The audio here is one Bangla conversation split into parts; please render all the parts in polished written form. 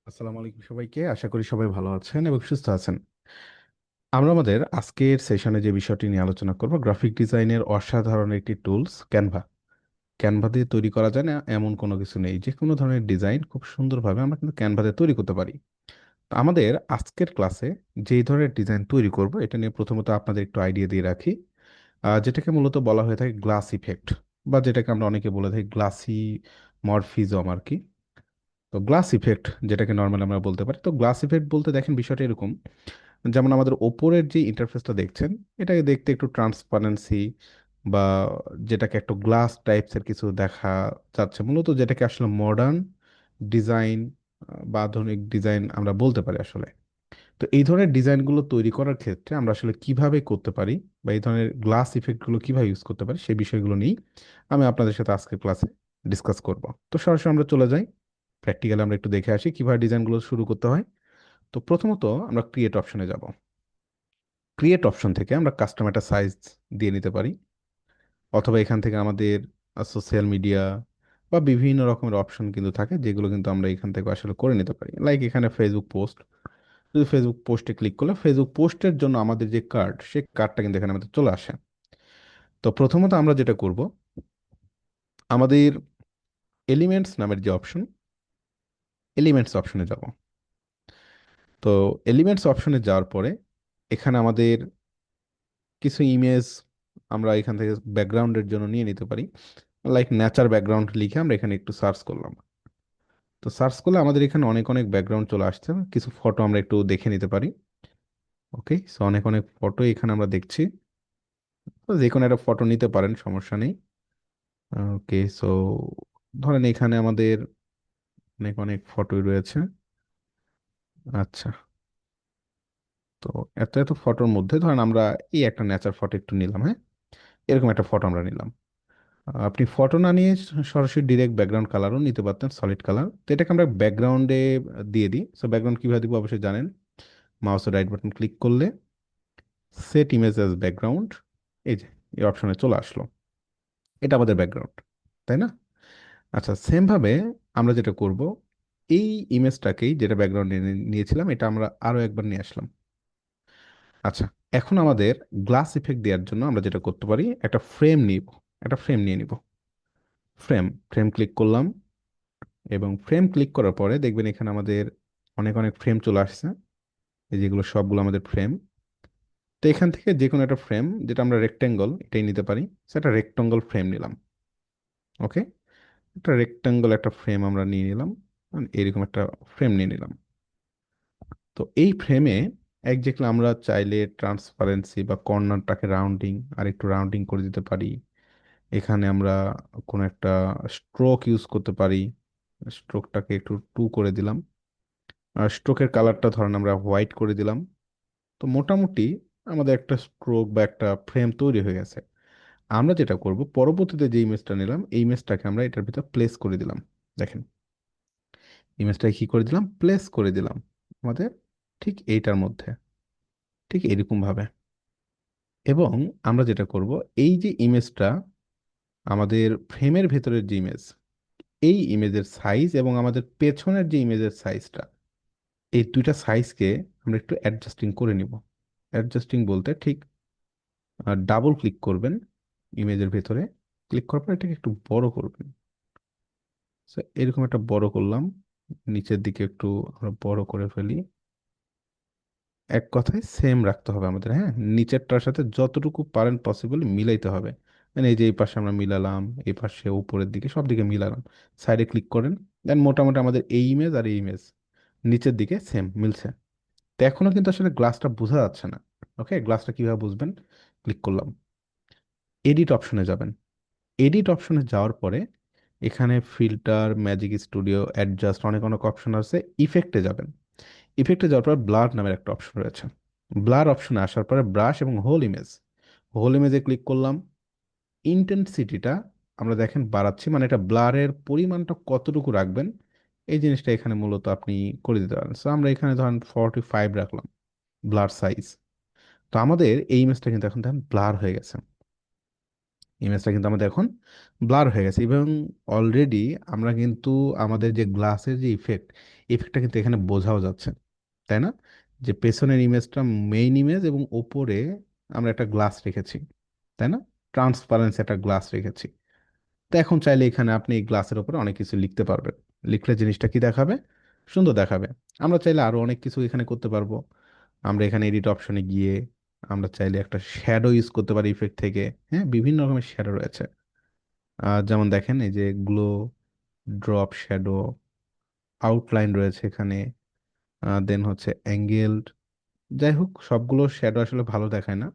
আসসালামু আলাইকুম সবাইকে। আশা করি সবাই ভালো আছেন এবং সুস্থ আছেন। আমরা আমাদের আজকের সেশনে যে বিষয়টি নিয়ে আলোচনা করব, গ্রাফিক ডিজাইনের অসাধারণ একটি টুলস ক্যানভা। ক্যানভা দিয়ে তৈরি করা যায় না এমন কোনো কিছু নেই। যে কোনো ধরনের ডিজাইন খুব সুন্দরভাবে আমরা কিন্তু ক্যানভা দিয়ে তৈরি করতে পারি। তো আমাদের আজকের ক্লাসে যেই ধরনের ডিজাইন তৈরি করব এটা নিয়ে প্রথমত আপনাদের একটু আইডিয়া দিয়ে রাখি। যেটাকে মূলত বলা হয়ে থাকে গ্লাস ইফেক্ট, বা যেটাকে আমরা অনেকে বলে থাকি গ্লাসি মরফিজম আর কি। তো গ্লাস ইফেক্ট যেটাকে নর্মালি আমরা বলতে পারি, তো গ্লাস ইফেক্ট বলতে দেখেন বিষয়টা এরকম। যেমন আমাদের ওপরের যে ইন্টারফেসটা দেখছেন, এটাকে দেখতে একটু ট্রান্সপারেন্সি বা যেটাকে একটু গ্লাস টাইপসের কিছু দেখা যাচ্ছে, মূলত যেটাকে আসলে মডার্ন ডিজাইন বা আধুনিক ডিজাইন আমরা বলতে পারি আসলে। তো এই ধরনের ডিজাইনগুলো তৈরি করার ক্ষেত্রে আমরা আসলে কিভাবে করতে পারি বা এই ধরনের গ্লাস ইফেক্টগুলো কিভাবে ইউজ করতে পারি সেই বিষয়গুলো নিয়েই আমি আপনাদের সাথে আজকের ক্লাসে ডিসকাস করব। তো সরাসরি আমরা চলে যাই, প্র্যাকটিক্যালি আমরা একটু দেখে আসি কিভাবে ডিজাইনগুলো শুরু করতে হয়। তো প্রথমত আমরা ক্রিয়েট অপশনে যাব। ক্রিয়েট অপশন থেকে আমরা কাস্টম একটা সাইজ দিয়ে নিতে পারি, অথবা এখান থেকে আমাদের সোশ্যাল মিডিয়া বা বিভিন্ন রকমের অপশন কিন্তু থাকে, যেগুলো কিন্তু আমরা এখান থেকে আসলে করে নিতে পারি। লাইক এখানে ফেসবুক পোস্ট, যদি ফেসবুক পোস্টে ক্লিক করলে ফেসবুক পোস্টের জন্য আমাদের যে কার্ড, সেই কার্ডটা কিন্তু এখানে আমাদের চলে আসে। তো প্রথমত আমরা যেটা করব, আমাদের এলিমেন্টস নামের যে অপশন, এলিমেন্টস অপশনে যাব। তো এলিমেন্টস অপশনে যাওয়ার পরে এখানে আমাদের কিছু ইমেজ আমরা এখান থেকে ব্যাকগ্রাউন্ডের জন্য নিয়ে নিতে পারি। লাইক নেচার ব্যাকগ্রাউন্ড লিখে আমরা এখানে একটু সার্চ করলাম। তো সার্চ করলে আমাদের এখানে অনেক অনেক ব্যাকগ্রাউন্ড চলে আসছে। কিছু ফটো আমরা একটু দেখে নিতে পারি। ওকে, সো অনেক অনেক ফটো এখানে আমরা দেখছি। তো যে কোনো একটা ফটো নিতে পারেন, সমস্যা নেই। ওকে, সো ধরেন এখানে আমাদের অনেক অনেক ফটোই রয়েছে। আচ্ছা, তো এত এত ফটোর মধ্যে ধরেন আমরা এই একটা নেচার ফটো একটু নিলাম, হ্যাঁ। এরকম একটা ফটো আমরা নিলাম। আপনি ফটো না নিয়ে সরাসরি ডিরেক্ট ব্যাকগ্রাউন্ড কালারও নিতে পারতেন, সলিড কালার। তো এটাকে আমরা ব্যাকগ্রাউন্ডে দিয়ে দিই। সো ব্যাকগ্রাউন্ড কিভাবে দিব অবশ্যই জানেন। মাউসের রাইট বাটন ক্লিক করলে সেট ইমেজ অ্যাজ ব্যাকগ্রাউন্ড, এই যে এই অপশনে চলে আসলো। এটা আমাদের ব্যাকগ্রাউন্ড, তাই না? আচ্ছা, সেম ভাবে আমরা যেটা করব, এই ইমেজটাকেই যেটা ব্যাকগ্রাউন্ডে নিয়েছিলাম এটা আমরা আরো একবার নিয়ে আসলাম। আচ্ছা, এখন আমাদের গ্লাস ইফেক্ট দেওয়ার জন্য আমরা যেটা করতে পারি, একটা ফ্রেম নিব। একটা ফ্রেম নিয়ে নিব। ফ্রেম ফ্রেম ক্লিক করলাম, এবং ফ্রেম ক্লিক করার পরে দেখবেন এখানে আমাদের অনেক অনেক ফ্রেম চলে আসছে। এই যেগুলো সবগুলো আমাদের ফ্রেম। তো এখান থেকে যে কোনো একটা ফ্রেম, যেটা আমরা রেক্টেঙ্গল এটাই নিতে পারি, সেটা রেক্টেঙ্গল ফ্রেম নিলাম। ওকে, একটা রেক্টেঙ্গল একটা ফ্রেম আমরা নিয়ে নিলাম। এরকম একটা ফ্রেম নিয়ে নিলাম। তো এই ফ্রেমে একজাক্টলি আমরা চাইলে ট্রান্সপারেন্সি বা কর্নারটাকে রাউন্ডিং আর একটু রাউন্ডিং করে দিতে পারি। এখানে আমরা কোনো একটা স্ট্রোক ইউজ করতে পারি। স্ট্রোকটাকে একটু টু করে দিলাম। আর স্ট্রোকের কালারটা ধরেন আমরা হোয়াইট করে দিলাম। তো মোটামুটি আমাদের একটা স্ট্রোক বা একটা ফ্রেম তৈরি হয়ে গেছে। আমরা যেটা করব, পরবর্তীতে যে ইমেজটা নিলাম এই ইমেজটাকে আমরা এটার ভিতর প্লেস করে দিলাম। দেখেন, ইমেজটাকে কি করে দিলাম, প্লেস করে দিলাম আমাদের ঠিক এইটার মধ্যে, ঠিক এরকম ভাবে। এবং আমরা যেটা করব, এই যে ইমেজটা আমাদের ফ্রেমের ভেতরের যে ইমেজ, এই ইমেজের সাইজ এবং আমাদের পেছনের যে ইমেজের সাইজটা, এই দুইটা সাইজকে আমরা একটু অ্যাডজাস্টিং করে নিব। অ্যাডজাস্টিং বলতে ঠিক ডাবল ক্লিক করবেন ইমেজের ভেতরে। ক্লিক করার পর এটাকে একটু বড় করবেন। So, এরকম একটা বড় করলাম। নিচের দিকে একটু আমরা বড় করে ফেলি। এক কথায় সেম রাখতে হবে আমাদের, হ্যাঁ। নিচেরটার সাথে যতটুকু পারেন পসিবল মিলাইতে হবে। মানে এই যে এই পাশে আমরা মিলালাম, এই পাশে উপরের দিকে সব দিকে মিলালাম। সাইডে ক্লিক করেন, দেন মোটামুটি আমাদের এই ইমেজ আর এই ইমেজ নিচের দিকে সেম মিলছে। তো এখনো কিন্তু আসলে গ্লাসটা বোঝা যাচ্ছে না। ওকে, গ্লাসটা কিভাবে বুঝবেন, ক্লিক করলাম, এডিট অপশনে যাবেন। এডিট অপশনে যাওয়ার পরে এখানে ফিল্টার, ম্যাজিক স্টুডিও, অ্যাডজাস্ট অনেক অনেক অপশন আছে। ইফেক্টে যাবেন। ইফেক্টে যাওয়ার পর ব্লার নামের একটা অপশন রয়েছে। ব্লার অপশনে আসার পরে ব্রাশ এবং হোল ইমেজ, হোল ইমেজে ক্লিক করলাম। ইন্টেন্সিটিটা আমরা দেখেন বাড়াচ্ছি, মানে এটা ব্লারের পরিমাণটা কতটুকু রাখবেন এই জিনিসটা এখানে মূলত আপনি করে দিতে পারেন। সো আমরা এখানে ধরেন 45 রাখলাম ব্লার সাইজ। তো আমাদের এই ইমেজটা কিন্তু এখন দেখেন ব্লার হয়ে গেছে। ইমেজটা কিন্তু আমাদের এখন ব্লার হয়ে গেছে, এবং অলরেডি আমরা কিন্তু আমাদের যে গ্লাসের যে ইফেক্টটা কিন্তু এখানে বোঝাও যাচ্ছে, তাই না? যে পেছনের ইমেজটা মেইন ইমেজ, এবং ওপরে আমরা একটা গ্লাস রেখেছি, তাই না? ট্রান্সপারেন্সি একটা গ্লাস রেখেছি। তো এখন চাইলে এখানে আপনি এই গ্লাসের উপরে অনেক কিছু লিখতে পারবেন। লিখলে জিনিসটা কি দেখাবে? সুন্দর দেখাবে। আমরা চাইলে আরো অনেক কিছু এখানে করতে পারবো। আমরা এখানে এডিট অপশনে গিয়ে আমরা চাইলে একটা শ্যাডো ইউজ করতে পারি ইফেক্ট থেকে। হ্যাঁ, বিভিন্ন রকমের শ্যাডো রয়েছে। যেমন দেখেন এই যে গ্লো, ড্রপ শ্যাডো, আউটলাইন রয়েছে এখানে, দেন হচ্ছে অ্যাঙ্গেলড। যাই হোক, সবগুলো শ্যাডো আসলে ভালো দেখায় না।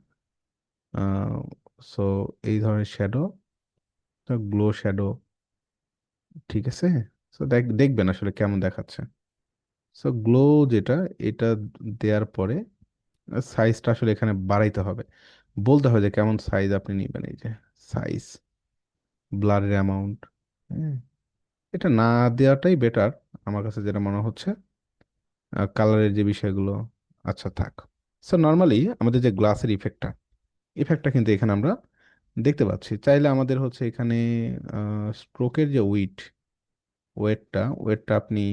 সো এই ধরনের শ্যাডো, গ্লো শ্যাডো, ঠিক আছে। সো দেখবেন আসলে কেমন দেখাচ্ছে। সো গ্লো যেটা, এটা দেওয়ার পরে সাইজটা আসলে এখানে বাড়াইতে হবে। বলতে হবে যে কেমন সাইজ আপনি নেবেন। এই যে সাইজ, ব্লারের অ্যামাউন্ট, হ্যাঁ, এটা না দেওয়াটাই বেটার আমার কাছে যেটা মনে হচ্ছে। কালারের যে বিষয়গুলো, আচ্ছা থাক। সো নর্মালি আমাদের যে গ্লাসের ইফেক্টটা কিন্তু এখানে আমরা দেখতে পাচ্ছি। চাইলে আমাদের হচ্ছে এখানে স্ট্রোকের যে ওয়েটটা আপনি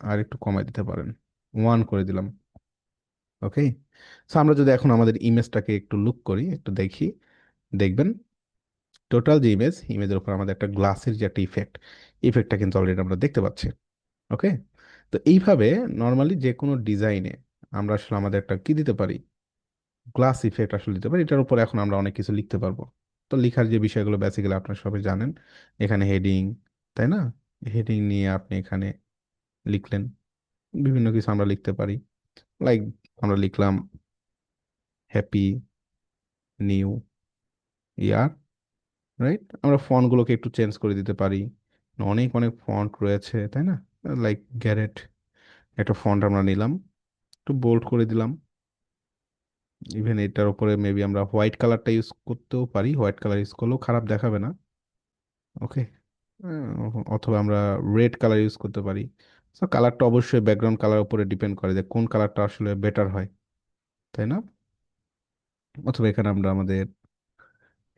আর একটু কমাই দিতে পারেন। 1 করে দিলাম। ওকে। সো আমরা যদি এখন আমাদের ইমেজটাকে একটু লুক করি, একটু দেখি, দেখবেন টোটাল যে ইমেজের উপর আমাদের একটা গ্লাসের যে একটা ইফেক্টটা কিন্তু অলরেডি আমরা দেখতে পাচ্ছি। ওকে। তো এইভাবে নর্মালি যে কোনো ডিজাইনে আমরা আসলে আমাদের একটা কি দিতে পারি, গ্লাস ইফেক্ট আসলে দিতে পারি। এটার উপর এখন আমরা অনেক কিছু লিখতে পারবো। তো লেখার যে বিষয়গুলো বেসিক্যালি আপনারা সবাই জানেন। এখানে হেডিং, তাই না? হেডিং নিয়ে আপনি এখানে লিখলেন, বিভিন্ন কিছু আমরা লিখতে পারি। লাইক আমরা লিখলাম হ্যাপি নিউ ইয়ার, রাইট? আমরা ফন্টগুলোকে একটু চেঞ্জ করে দিতে পারি। অনেক অনেক ফন্ট রয়েছে, তাই না? লাইক গ্যারেট একটা ফন্ট আমরা নিলাম, একটু বোল্ড করে দিলাম। ইভেন এটার উপরে মেবি আমরা হোয়াইট কালারটা ইউজ করতেও পারি, হোয়াইট কালার ইউজ করলেও খারাপ দেখাবে না। ওকে। অথবা আমরা রেড কালার ইউজ করতে পারি। তো কালারটা অবশ্যই ব্যাকগ্রাউন্ড কালার উপরে ডিপেন্ড করে যে কোন কালারটা আসলে বেটার হয়, তাই না? অথবা এখানে আমরা আমাদের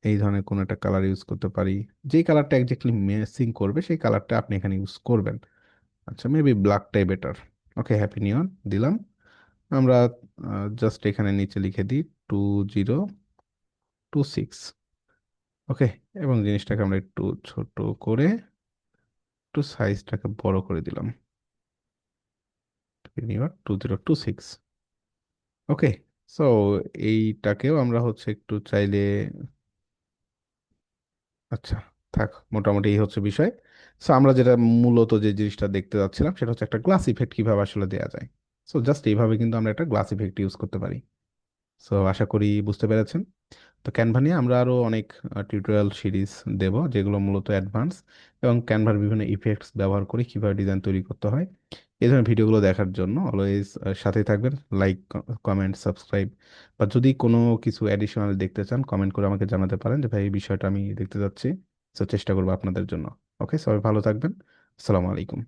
এই ধরনের কোনো একটা কালার ইউজ করতে পারি। যেই কালারটা একজাক্টলি ম্যাচিং করবে সেই কালারটা আপনি এখানে ইউজ করবেন। আচ্ছা, মেবি ব্ল্যাকটাই বেটার। ওকে, হ্যাপি নিউ ইয়ার দিলাম আমরা। জাস্ট এখানে নিচে লিখে দিই 2026। ওকে। এবং জিনিসটাকে আমরা একটু ছোট করে একটু সাইজটাকে বড় করে দিলাম। New year 2026। ওকে। সো এইটাকেও আমরা হচ্ছে একটু চাইলে, আচ্ছা থাক, মোটামুটি এই হচ্ছে বিষয়। সো আমরা যেটা মূলত যে জিনিসটা দেখতে যাচ্ছিলাম সেটা হচ্ছে একটা গ্লাস ইফেক্ট কিভাবে আসলে দেওয়া যায়। সো জাস্ট এইভাবে কিন্তু আমরা একটা গ্লাস ইফেক্ট ইউজ করতে পারি। সো আশা করি বুঝতে পেরেছেন। তো ক্যানভা নিয়ে আমরা আরও অনেক টিউটোরিয়াল সিরিজ দেব, যেগুলো মূলত অ্যাডভান্স এবং ক্যানভার বিভিন্ন ইফেক্টস ব্যবহার করে কিভাবে ডিজাইন তৈরি করতে হয়। এই ধরনের ভিডিওগুলো দেখার জন্য অলওয়েজ সাথেই থাকবেন। লাইক, কমেন্ট, সাবস্ক্রাইব, বা যদি কোনো কিছু অ্যাডিশনাল দেখতে চান কমেন্ট করে আমাকে জানাতে পারেন যে ভাই এই বিষয়টা আমি দেখতে যাচ্ছি। তো চেষ্টা করবো আপনাদের জন্য। ওকে, সবাই ভালো থাকবেন। আসসালামু আলাইকুম।